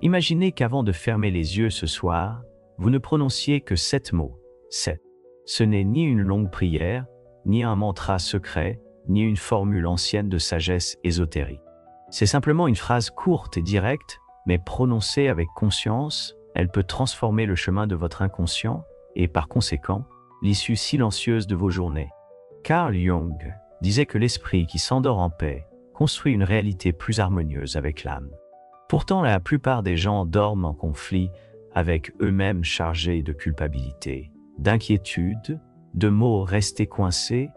Imaginez qu'avant de fermer les yeux ce soir, vous ne prononciez que 7 mots. 7. Ce n'est ni une longue prière, ni un mantra secret, ni une formule ancienne de sagesse ésotérique. C'est simplement une phrase courte et directe, mais prononcée avec conscience. Elle peut transformer le chemin de votre inconscient et, par conséquent, l'issue silencieuse de vos journées. Carl Jung disait que l'esprit qui s'endort en paix construit une réalité plus harmonieuse avec l'âme. Pourtant, la plupart des gens dorment en conflit avec eux-mêmes, chargés de culpabilité, d'inquiétude, de mots restés coincés,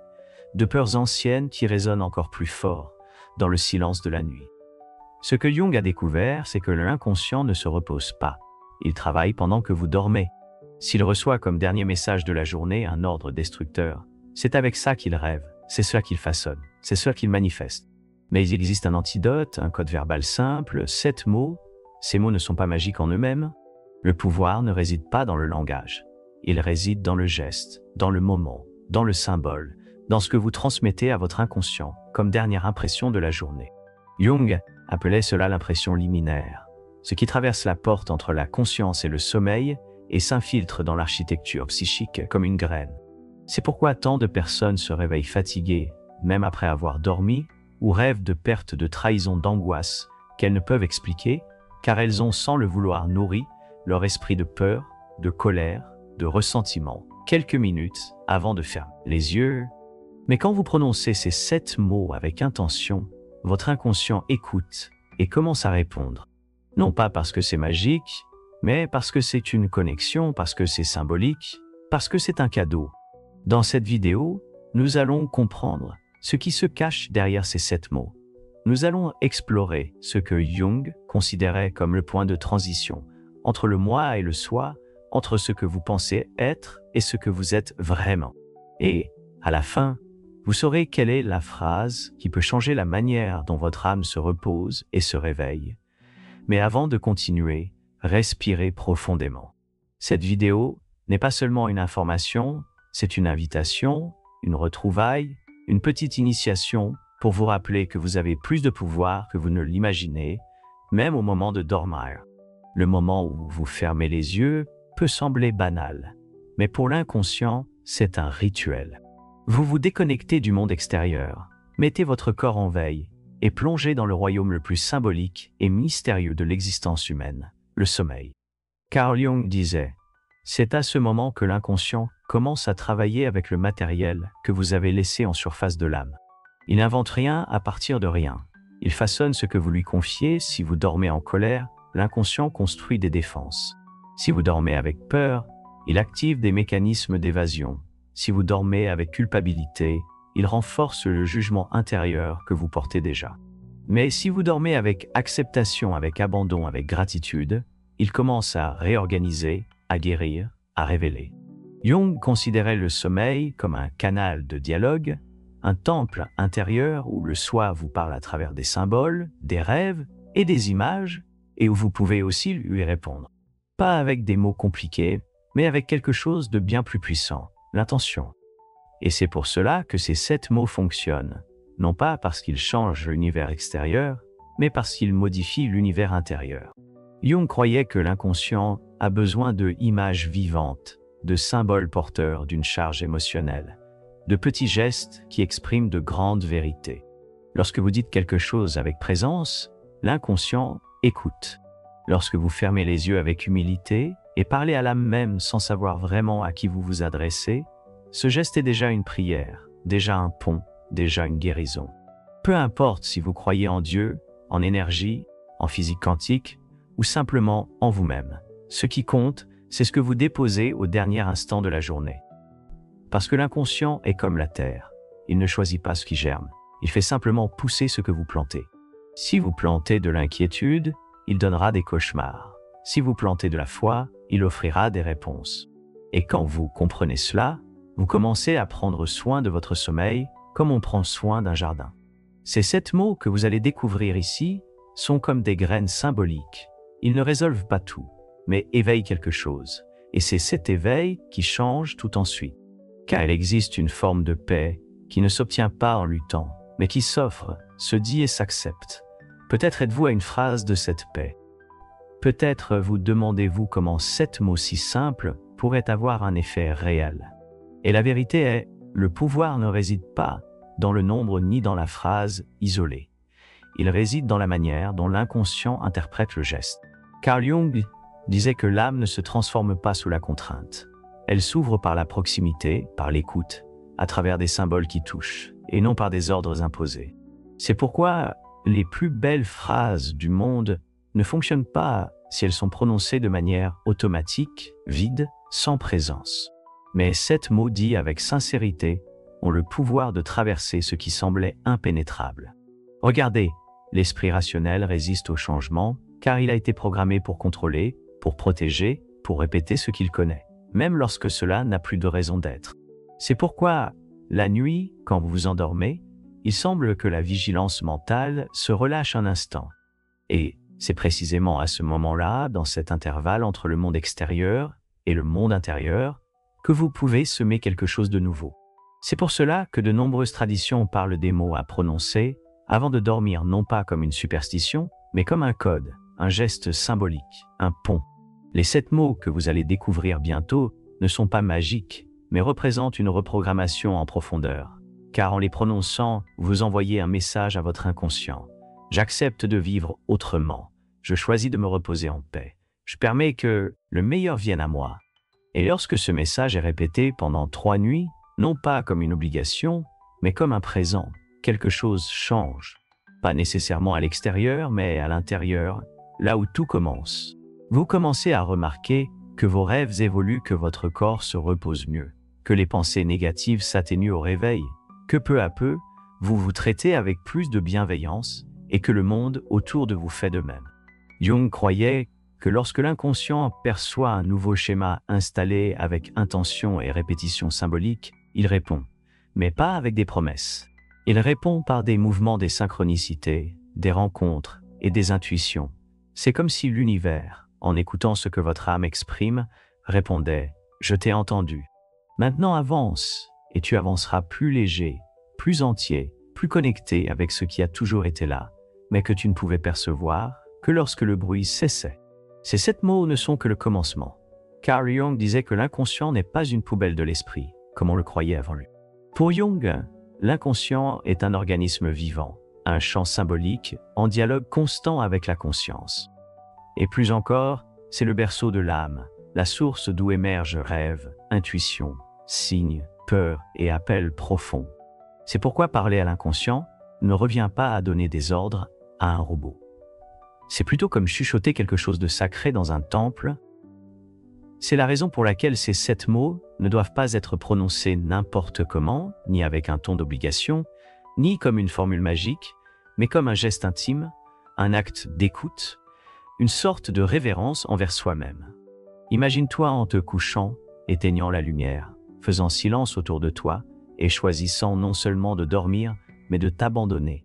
de peurs anciennes qui résonnent encore plus fort dans le silence de la nuit. Ce que Jung a découvert, c'est que l'inconscient ne se repose pas. Il travaille pendant que vous dormez. S'il reçoit comme dernier message de la journée un ordre destructeur, c'est avec ça qu'il rêve, c'est cela qu'il façonne, c'est cela qu'il manifeste. Mais il existe un antidote, un code verbal simple, 7 mots. Ces mots ne sont pas magiques en eux-mêmes. Le pouvoir ne réside pas dans le langage. Il réside dans le geste, dans le moment, dans le symbole, dans ce que vous transmettez à votre inconscient comme dernière impression de la journée. Jung appelait cela l'impression liminaire, ce qui traverse la porte entre la conscience et le sommeil et s'infiltre dans l'architecture psychique comme une graine. C'est pourquoi tant de personnes se réveillent fatiguées, même après avoir dormi, ou rêvent de perte, de trahison, d'angoisse qu'elles ne peuvent expliquer, car elles ont, sans le vouloir, nourri leur esprit de peur, de colère, de ressentiment, quelques minutes avant de fermer les yeux. Mais quand vous prononcez ces 7 mots avec intention, votre inconscient écoute et commence à répondre. Non pas parce que c'est magique, mais parce que c'est une connexion, parce que c'est symbolique, parce que c'est un cadeau. Dans cette vidéo, nous allons comprendre ce qui se cache derrière ces 7 mots. Nous allons explorer ce que Jung considérait comme le point de transition entre le moi et le soi, entre ce que vous pensez être et ce que vous êtes vraiment. Et, à la fin, vous saurez quelle est la phrase qui peut changer la manière dont votre âme se repose et se réveille. Mais avant de continuer, respirez profondément. Cette vidéo n'est pas seulement une information, c'est une invitation, une retrouvaille, une petite initiation pour vous rappeler que vous avez plus de pouvoir que vous ne l'imaginez, même au moment de dormir. Le moment où vous fermez les yeux peut sembler banal, mais pour l'inconscient, c'est un rituel. Vous vous déconnectez du monde extérieur, mettez votre corps en veille et plongez dans le royaume le plus symbolique et mystérieux de l'existence humaine, le sommeil. Carl Jung disait « C'est à ce moment que l'inconscient commence à travailler avec le matériel que vous avez laissé en surface de l'âme. Il n'invente rien à partir de rien. Il façonne ce que vous lui confiez. Si vous dormez en colère, l'inconscient construit des défenses. Si vous dormez avec peur, il active des mécanismes d'évasion. Si vous dormez avec culpabilité, il renforce le jugement intérieur que vous portez déjà. Mais si vous dormez avec acceptation, avec abandon, avec gratitude, il commence à réorganiser, à guérir, à révéler. Jung considérait le sommeil comme un canal de dialogue, un temple intérieur où le soi vous parle à travers des symboles, des rêves et des images, et où vous pouvez aussi lui répondre. Pas avec des mots compliqués, mais avec quelque chose de bien plus puissant, l'intention. Et c'est pour cela que ces 7 mots fonctionnent, non pas parce qu'ils changent l'univers extérieur, mais parce qu'ils modifient l'univers intérieur. Jung croyait que l'inconscient a besoin de images vivantes, de symboles porteurs d'une charge émotionnelle, de petits gestes qui expriment de grandes vérités. Lorsque vous dites quelque chose avec présence, l'inconscient écoute. Lorsque vous fermez les yeux avec humilité et parlez à l'âme même sans savoir vraiment à qui vous vous adressez, ce geste est déjà une prière, déjà un pont, déjà une guérison. Peu importe si vous croyez en Dieu, en énergie, en physique quantique ou simplement en vous-même. Ce qui compte, c'est ce que vous déposez au dernier instant de la journée. Parce que l'inconscient est comme la terre. Il ne choisit pas ce qui germe. Il fait simplement pousser ce que vous plantez. Si vous plantez de l'inquiétude, il donnera des cauchemars. Si vous plantez de la foi, il offrira des réponses. Et quand vous comprenez cela, vous commencez à prendre soin de votre sommeil comme on prend soin d'un jardin. Ces 7 mots que vous allez découvrir ici sont comme des graines symboliques. Ils ne résolvent pas tout, mais éveillent quelque chose. Et c'est cet éveil qui change tout ensuite. Car il existe une forme de paix qui ne s'obtient pas en luttant, mais qui s'offre, se dit et s'accepte. Peut-être êtes-vous à une phrase de cette paix. Peut-être vous demandez-vous comment 7 mots si simples pourraient avoir un effet réel. Et la vérité est, le pouvoir ne réside pas dans le nombre ni dans la phrase isolée. Il réside dans la manière dont l'inconscient interprète le geste. Carl Jung disait que l'âme ne se transforme pas sous la contrainte. Elle s'ouvre par la proximité, par l'écoute, à travers des symboles qui touchent, et non par des ordres imposés. C'est pourquoi les plus belles phrases du monde ne fonctionnent pas si elles sont prononcées de manière automatique, vide, sans présence. Mais 7 mots dits avec sincérité ont le pouvoir de traverser ce qui semblait impénétrable. Regardez, l'esprit rationnel résiste au changement car il a été programmé pour contrôler, pour protéger, pour répéter ce qu'il connaît, même lorsque cela n'a plus de raison d'être. C'est pourquoi, la nuit, quand vous vous endormez, il semble que la vigilance mentale se relâche un instant. Et c'est précisément à ce moment-là, dans cet intervalle entre le monde extérieur et le monde intérieur, que vous pouvez semer quelque chose de nouveau. C'est pour cela que de nombreuses traditions parlent des mots à prononcer avant de dormir, non pas comme une superstition, mais comme un code, un geste symbolique, un pont. Les 7 mots que vous allez découvrir bientôt ne sont pas magiques, mais représentent une reprogrammation en profondeur. Car en les prononçant, vous envoyez un message à votre inconscient. J'accepte de vivre autrement. Je choisis de me reposer en paix. Je permets que le meilleur vienne à moi. Et lorsque ce message est répété pendant 3 nuits, non pas comme une obligation, mais comme un présent, quelque chose change. Pas nécessairement à l'extérieur, mais à l'intérieur, là où tout commence. Vous commencez à remarquer que vos rêves évoluent, que votre corps se repose mieux, que les pensées négatives s'atténuent au réveil, que peu à peu, vous vous traitez avec plus de bienveillance et que le monde autour de vous fait de même. Jung croyait que lorsque l'inconscient perçoit un nouveau schéma installé avec intention et répétition symbolique, il répond, mais pas avec des promesses. Il répond par des mouvements, des synchronicités, des rencontres et des intuitions. C'est comme si l'univers, en écoutant ce que votre âme exprime, répondait « Je t'ai entendu. Maintenant avance, et tu avanceras plus léger, plus entier, plus connecté avec ce qui a toujours été là, mais que tu ne pouvais percevoir que lorsque le bruit cessait. » Ces 7 mots ne sont que le commencement. Carl Jung disait que l'inconscient n'est pas une poubelle de l'esprit, comme on le croyait avant lui. Pour Jung, l'inconscient est un organisme vivant, un champ symbolique en dialogue constant avec la conscience. Et plus encore, c'est le berceau de l'âme, la source d'où émergent rêves, intuitions, signes, peurs et appels profonds. C'est pourquoi parler à l'inconscient ne revient pas à donner des ordres à un robot. C'est plutôt comme chuchoter quelque chose de sacré dans un temple. C'est la raison pour laquelle ces 7 mots ne doivent pas être prononcés n'importe comment, ni avec un ton d'obligation, ni comme une formule magique, mais comme un geste intime, un acte d'écoute, une sorte de révérence envers soi-même. Imagine-toi en te couchant, éteignant la lumière, faisant silence autour de toi et choisissant non seulement de dormir, mais de t'abandonner.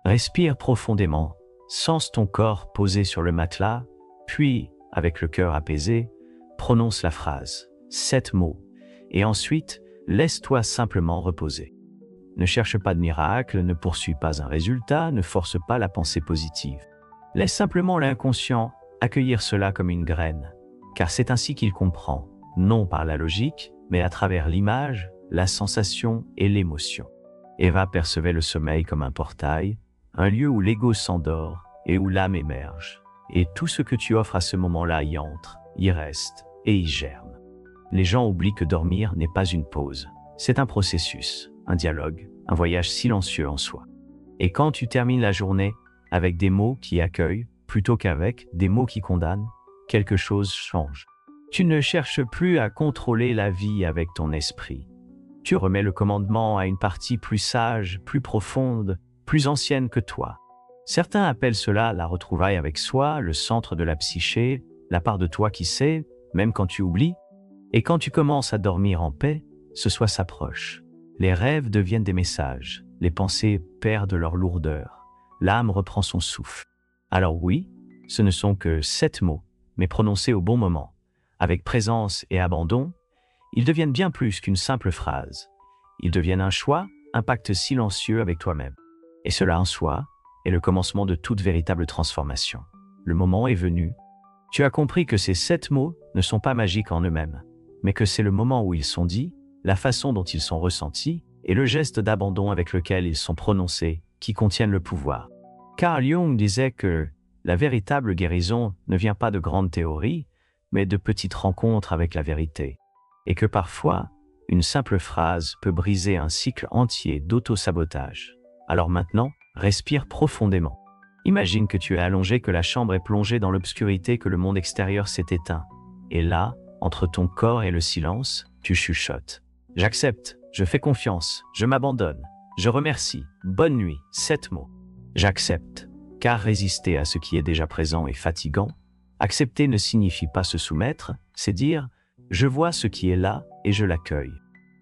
Respire profondément, sens ton corps posé sur le matelas, puis, avec le cœur apaisé, prononce la phrase, 7 mots, et ensuite, laisse-toi simplement reposer. Ne cherche pas de miracle, ne poursuis pas un résultat, ne force pas la pensée positive. Laisse simplement l'inconscient accueillir cela comme une graine, car c'est ainsi qu'il comprend, non par la logique, mais à travers l'image, la sensation et l'émotion. Eva percevait le sommeil comme un portail, un lieu où l'ego s'endort et où l'âme émerge. Et tout ce que tu offres à ce moment-là y entre, y reste et y germe. Les gens oublient que dormir n'est pas une pause. C'est un processus, un dialogue, un voyage silencieux en soi. Et quand tu termines la journée avec des mots qui accueillent, plutôt qu'avec des mots qui condamnent, quelque chose change. Tu ne cherches plus à contrôler la vie avec ton esprit. Tu remets le commandement à une partie plus sage, plus profonde, plus ancienne que toi. Certains appellent cela la retrouvaille avec soi, le centre de la psyché, la part de toi qui sait, même quand tu oublies. Et quand tu commences à dormir en paix, ce soi s'approche. Les rêves deviennent des messages, les pensées perdent leur lourdeur, l'âme reprend son souffle. Alors oui, ce ne sont que 7 mots, mais prononcés au bon moment, avec présence et abandon, ils deviennent bien plus qu'une simple phrase. Ils deviennent un choix, un pacte silencieux avec toi-même. Et cela en soi est le commencement de toute véritable transformation. Le moment est venu, Tu as compris que ces 7 mots ne sont pas magiques en eux-mêmes, mais que c'est le moment où ils sont dits, la façon dont ils sont ressentis, et le geste d'abandon avec lequel ils sont prononcés qui contiennent le pouvoir. Carl Jung disait que la véritable guérison ne vient pas de grandes théories, mais de petites rencontres avec la vérité, et que parfois, une simple phrase peut briser un cycle entier d'auto-sabotage. Alors maintenant, respire profondément. Imagine que tu es allongé, que la chambre est plongée dans l'obscurité, que le monde extérieur s'est éteint. Et là, entre ton corps et le silence, tu chuchotes. J'accepte, je fais confiance, je m'abandonne, je remercie, bonne nuit, 7 mots. J'accepte, car résister à ce qui est déjà présent est fatigant. Accepter ne signifie pas se soumettre, c'est dire « je vois ce qui est là et je l'accueille ».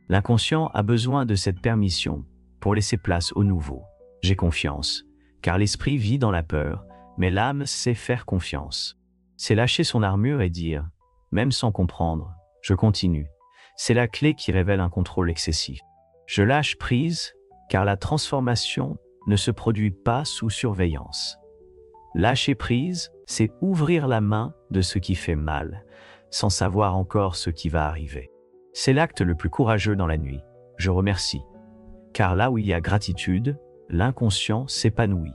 L'inconscient a besoin de cette permission pour laisser place au nouveau. J'ai confiance, car l'esprit vit dans la peur, mais l'âme sait faire confiance. C'est lâcher son armure et dire, même sans comprendre, je continue. C'est la clé qui révèle un contrôle excessif. Je lâche prise, car la transformation ne se produit pas sous surveillance. Lâcher prise, c'est ouvrir la main de ce qui fait mal, sans savoir encore ce qui va arriver. C'est l'acte le plus courageux dans la nuit. Je remercie. Car là où il y a gratitude, l'inconscient s'épanouit.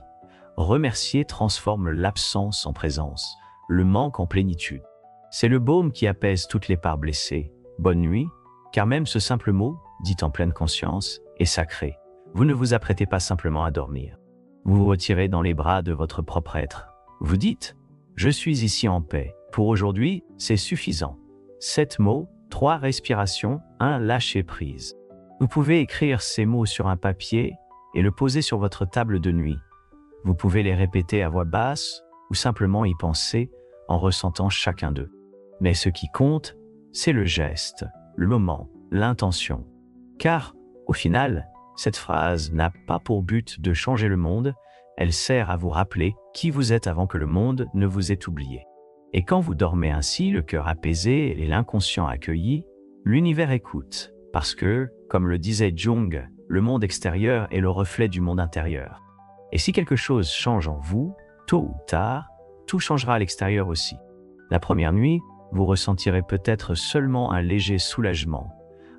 Remercier transforme l'absence en présence, le manque en plénitude. C'est le baume qui apaise toutes les parts blessées. Bonne nuit, car même ce simple mot, dit en pleine conscience, est sacré. Vous ne vous apprêtez pas simplement à dormir. Vous vous retirez dans les bras de votre propre être. Vous dites « Je suis ici en paix. Pour aujourd'hui, c'est suffisant. » 7 mots, 3 respirations, 1 lâcher prise. Vous pouvez écrire ces mots sur un papier et le poser sur votre table de nuit. Vous pouvez les répéter à voix basse ou simplement y penser en ressentant chacun d'eux. Mais ce qui compte, c'est le geste, le moment, l'intention. Car, au final, cette phrase n'a pas pour but de changer le monde, elle sert à vous rappeler qui vous êtes avant que le monde ne vous ait oublié. Et quand vous dormez ainsi, le cœur apaisé et l'inconscient accueilli, l'univers écoute, parce que, comme le disait Jung, le monde extérieur est le reflet du monde intérieur. Et si quelque chose change en vous, tôt ou tard, tout changera à l'extérieur aussi. La première nuit, vous ressentirez peut-être seulement un léger soulagement,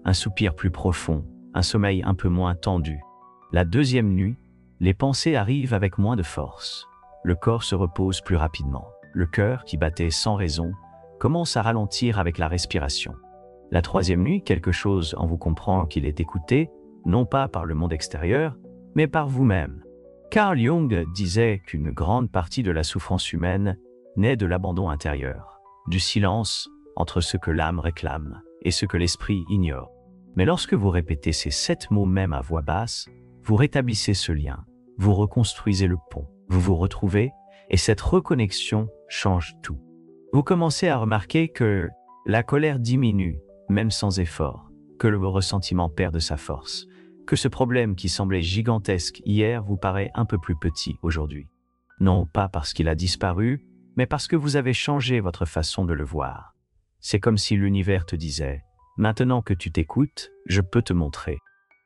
un soupir plus profond, un sommeil un peu moins tendu. La deuxième nuit, les pensées arrivent avec moins de force. Le corps se repose plus rapidement. Le cœur, qui battait sans raison, commence à ralentir avec la respiration. La troisième nuit, quelque chose en vous comprend qu'il est écouté, non pas par le monde extérieur, mais par vous-même. Carl Jung disait qu'une grande partie de la souffrance humaine naît de l'abandon intérieur, du silence entre ce que l'âme réclame et ce que l'esprit ignore. Mais lorsque vous répétez ces 7 mots même à voix basse, vous rétablissez ce lien, vous reconstruisez le pont, vous vous retrouvez, et cette reconnexion change tout. Vous commencez à remarquer que la colère diminue, même sans effort, que le ressentiment perd de sa force, que ce problème qui semblait gigantesque hier vous paraît un peu plus petit aujourd'hui. Non pas parce qu'il a disparu, mais parce que vous avez changé votre façon de le voir. C'est comme si l'univers te disait « Maintenant que tu t'écoutes, je peux te montrer ».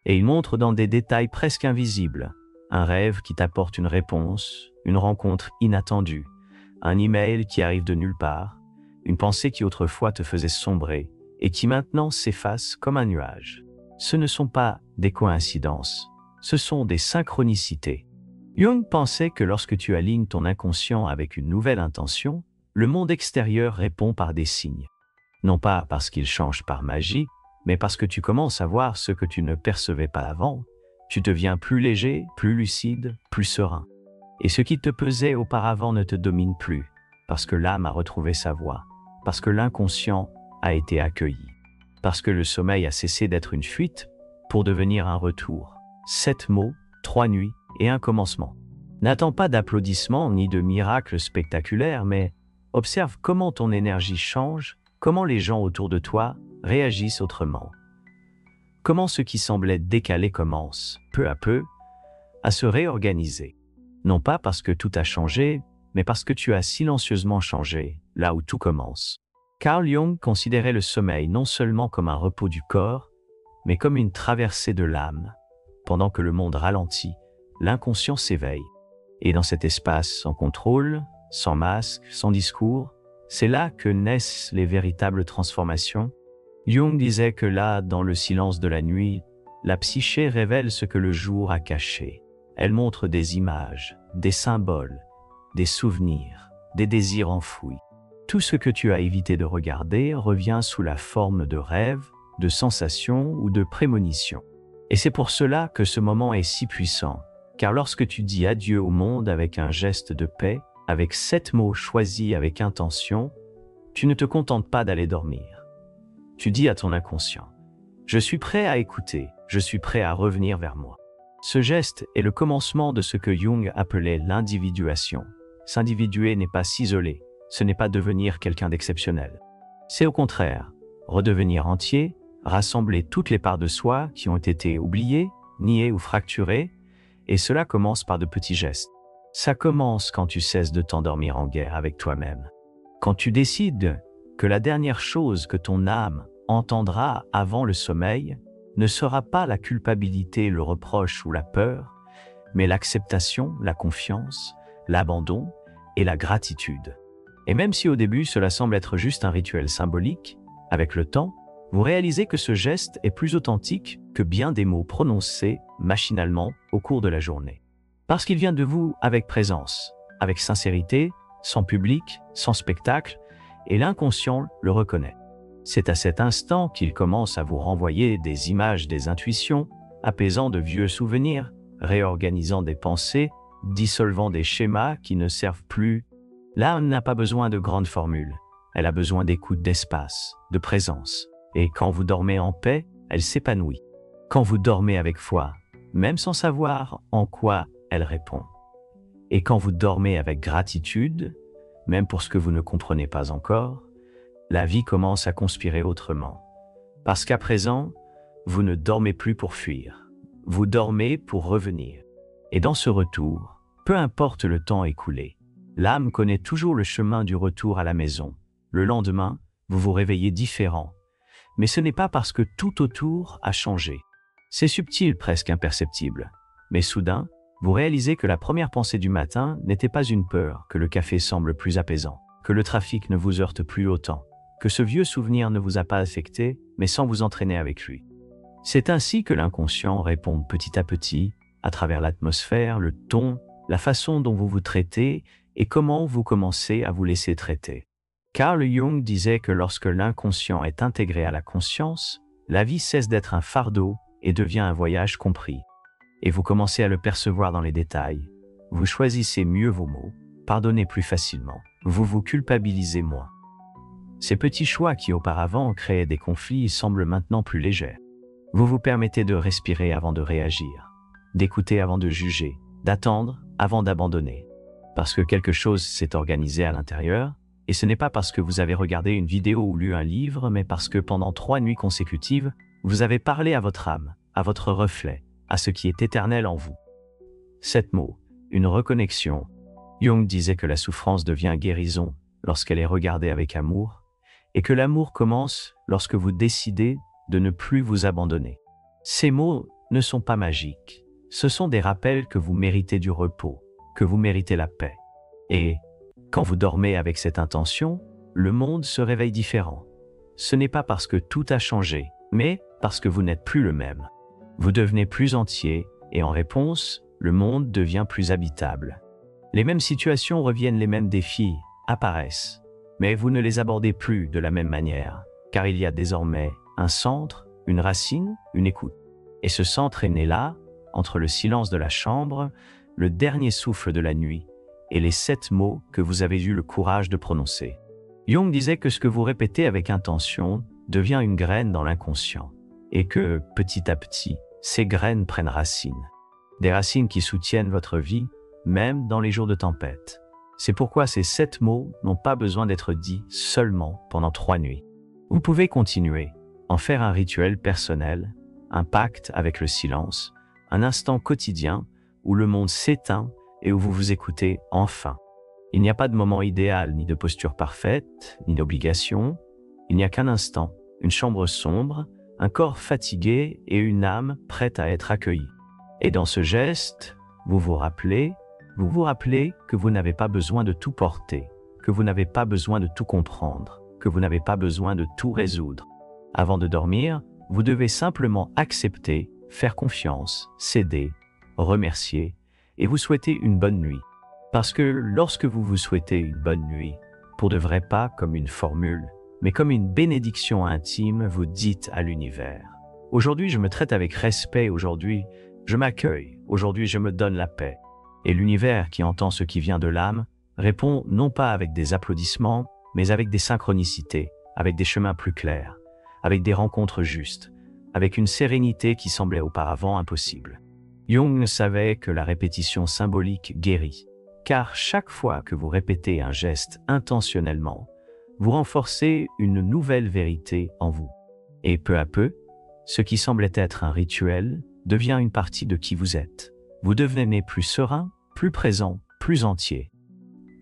Et il montre dans des détails presque invisibles, un rêve qui t'apporte une réponse, une rencontre inattendue, un email qui arrive de nulle part, une pensée qui autrefois te faisait sombrer et qui maintenant s'efface comme un nuage. Ce ne sont pas des coïncidences, ce sont des synchronicités. Jung pensait que lorsque tu alignes ton inconscient avec une nouvelle intention, le monde extérieur répond par des signes. Non pas parce qu'il change par magie, mais parce que tu commences à voir ce que tu ne percevais pas avant, tu deviens plus léger, plus lucide, plus serein. Et ce qui te pesait auparavant ne te domine plus, parce que l'âme a retrouvé sa voie, parce que l'inconscient a été accueilli, parce que le sommeil a cessé d'être une fuite pour devenir un retour. 7 mots, 3 nuits et un commencement. N'attends pas d'applaudissements ni de miracles spectaculaires, mais observe comment ton énergie change, comment les gens autour de toi réagissent autrement. Comment ce qui semblait décalé commence, peu à peu, à se réorganiser. Non pas parce que tout a changé, mais parce que tu as silencieusement changé, là où tout commence. Carl Jung considérait le sommeil non seulement comme un repos du corps, mais comme une traversée de l'âme. Pendant que le monde ralentit, l'inconscient s'éveille. Et dans cet espace sans contrôle, sans masque, sans discours, C'est là que naissent les véritables transformations. Jung disait que là, dans le silence de la nuit, la psyché révèle ce que le jour a caché. Elle montre des images, des symboles, des souvenirs, des désirs enfouis. Tout ce que tu as évité de regarder revient sous la forme de rêves, de sensations ou de prémonitions. Et c'est pour cela que ce moment est si puissant, car lorsque tu dis adieu au monde avec un geste de paix, avec 7 mots choisis avec intention, tu ne te contentes pas d'aller dormir. Tu dis à ton inconscient, « Je suis prêt à écouter, je suis prêt à revenir vers moi ». Ce geste est le commencement de ce que Jung appelait l'individuation. S'individuer n'est pas s'isoler, ce n'est pas devenir quelqu'un d'exceptionnel. C'est au contraire, redevenir entier, rassembler toutes les parts de soi qui ont été oubliées, niées ou fracturées, et cela commence par de petits gestes. Ça commence quand tu cesses de t'endormir en guerre avec toi-même. Quand tu décides que la dernière chose que ton âme entendra avant le sommeil ne sera pas la culpabilité, le reproche ou la peur, mais l'acceptation, la confiance, l'abandon et la gratitude. Et même si au début cela semble être juste un rituel symbolique, avec le temps, vous réalisez que ce geste est plus authentique que bien des mots prononcés machinalement au cours de la journée. Parce qu'il vient de vous avec présence, avec sincérité, sans public, sans spectacle, et l'inconscient le reconnaît. C'est à cet instant qu'il commence à vous renvoyer des images, des intuitions, apaisant de vieux souvenirs, réorganisant des pensées, dissolvant des schémas qui ne servent plus. L'âme n'a pas besoin de grandes formules, elle a besoin d'écoute, d'espace, de présence. Et quand vous dormez en paix, elle s'épanouit. Quand vous dormez avec foi, même sans savoir en quoi elle répond. Et quand vous dormez avec gratitude, même pour ce que vous ne comprenez pas encore, la vie commence à conspirer autrement. Parce qu'à présent, vous ne dormez plus pour fuir, vous dormez pour revenir. Et dans ce retour, peu importe le temps écoulé, l'âme connaît toujours le chemin du retour à la maison. Le lendemain, vous vous réveillez différent. Mais ce n'est pas parce que tout autour a changé. C'est subtil, presque imperceptible. Mais soudain, vous réalisez que la première pensée du matin n'était pas une peur, que le café semble plus apaisant, que le trafic ne vous heurte plus autant, que ce vieux souvenir ne vous a pas affecté, mais sans vous entraîner avec lui. C'est ainsi que l'inconscient répond petit à petit, à travers l'atmosphère, le ton, la façon dont vous vous traitez et comment vous commencez à vous laisser traiter. Carl Jung disait que lorsque l'inconscient est intégré à la conscience, la vie cesse d'être un fardeau et devient un voyage compris. Et vous commencez à le percevoir dans les détails. Vous choisissez mieux vos mots, pardonnez plus facilement, vous vous culpabilisez moins. Ces petits choix qui auparavant créaient des conflits semblent maintenant plus légers. Vous vous permettez de respirer avant de réagir, d'écouter avant de juger, d'attendre avant d'abandonner. Parce que quelque chose s'est organisé à l'intérieur, et ce n'est pas parce que vous avez regardé une vidéo ou lu un livre, mais parce que pendant 3 nuits consécutives, vous avez parlé à votre âme, à votre reflet, à ce qui est éternel en vous. 7 mots, une reconnexion. Jung disait que la souffrance devient guérison lorsqu'elle est regardée avec amour, et que l'amour commence lorsque vous décidez de ne plus vous abandonner. Ces mots ne sont pas magiques, ce sont des rappels que vous méritez du repos, que vous méritez la paix. Et quand vous dormez avec cette intention, le monde se réveille différent. Ce n'est pas parce que tout a changé, mais parce que vous n'êtes plus le même. Vous devenez plus entier et en réponse, le monde devient plus habitable. Les mêmes situations reviennent, les mêmes défis apparaissent, mais vous ne les abordez plus de la même manière, car il y a désormais un centre, une racine, une écoute. Et ce centre est né là, entre le silence de la chambre, le dernier souffle de la nuit, et les 7 mots que vous avez eu le courage de prononcer. Jung disait que ce que vous répétez avec intention devient une graine dans l'inconscient, et que, petit à petit, ces graines prennent racine. Des racines qui soutiennent votre vie, même dans les jours de tempête. C'est pourquoi ces 7 mots n'ont pas besoin d'être dits seulement pendant 3 nuits. Vous pouvez continuer, en faire un rituel personnel, un pacte avec le silence, un instant quotidien où le monde s'éteint et où vous vous écoutez enfin. Il n'y a pas de moment idéal, ni de posture parfaite, ni d'obligation. Il n'y a qu'un instant, une chambre sombre, un corps fatigué et une âme prête à être accueillie. Et dans ce geste, vous vous rappelez que vous n'avez pas besoin de tout porter, que vous n'avez pas besoin de tout comprendre, que vous n'avez pas besoin de tout résoudre. Avant de dormir, vous devez simplement accepter, faire confiance, céder, remercier et vous souhaiter une bonne nuit. Parce que lorsque vous vous souhaitez une bonne nuit, pour de vrai pas comme une formule, mais comme une bénédiction intime, vous dites à l'univers: aujourd'hui je me traite avec respect, aujourd'hui je m'accueille, aujourd'hui je me donne la paix. Et l'univers qui entend ce qui vient de l'âme répond non pas avec des applaudissements, mais avec des synchronicités, avec des chemins plus clairs, avec des rencontres justes, avec une sérénité qui semblait auparavant impossible. Jung savait que la répétition symbolique guérit, car chaque fois que vous répétez un geste intentionnellement, vous renforcez une nouvelle vérité en vous. Et peu à peu, ce qui semblait être un rituel devient une partie de qui vous êtes. Vous devenez plus serein, plus présent, plus entier.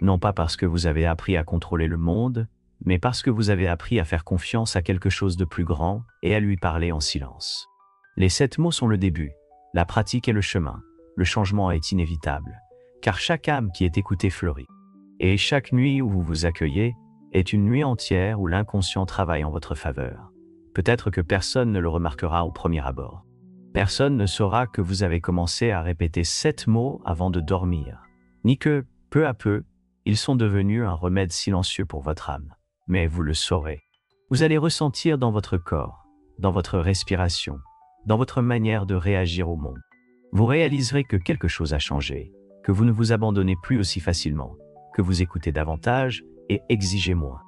Non pas parce que vous avez appris à contrôler le monde, mais parce que vous avez appris à faire confiance à quelque chose de plus grand et à lui parler en silence. Les 7 mots sont le début, la pratique est le chemin. Le changement est inévitable, car chaque âme qui est écoutée fleurit. Et chaque nuit où vous vous accueillez est une nuit entière où l'inconscient travaille en votre faveur. Peut-être que personne ne le remarquera au premier abord. Personne ne saura que vous avez commencé à répéter 7 mots avant de dormir, ni que, peu à peu, ils sont devenus un remède silencieux pour votre âme. Mais vous le saurez. Vous allez ressentir dans votre corps, dans votre respiration, dans votre manière de réagir au monde. Vous réaliserez que quelque chose a changé, que vous ne vous abandonnez plus aussi facilement, que vous écoutez davantage et exigez moins.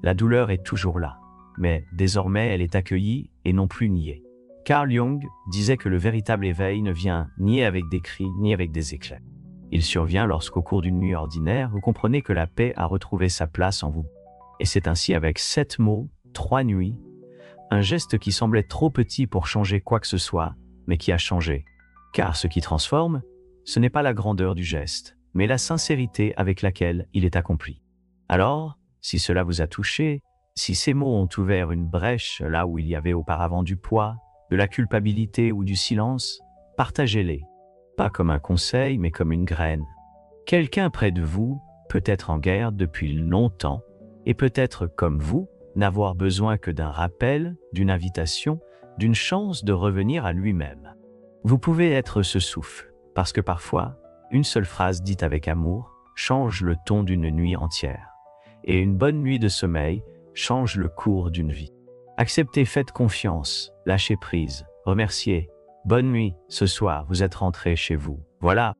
La douleur est toujours là, mais désormais elle est accueillie et non plus niée. Carl Jung disait que le véritable éveil ne vient ni avec des cris ni avec des éclats. Il survient lorsqu'au cours d'une nuit ordinaire, vous comprenez que la paix a retrouvé sa place en vous. Et c'est ainsi avec 7 mots, 3 nuits, un geste qui semblait trop petit pour changer quoi que ce soit, mais qui a changé. Car ce qui transforme, ce n'est pas la grandeur du geste, mais la sincérité avec laquelle il est accompli. Alors, si cela vous a touché, si ces mots ont ouvert une brèche là où il y avait auparavant du poids, de la culpabilité ou du silence, partagez-les. Pas comme un conseil, mais comme une graine. Quelqu'un près de vous peut être en guerre depuis longtemps et peut-être, comme vous, n'avoir besoin que d'un rappel, d'une invitation, d'une chance de revenir à lui-même. Vous pouvez être ce souffle, parce que parfois, une seule phrase dite avec amour change le ton d'une nuit entière. Et une bonne nuit de sommeil change le cours d'une vie. Acceptez, faites confiance, lâchez prise, remerciez. Bonne nuit, ce soir vous êtes rentré chez vous. Voilà.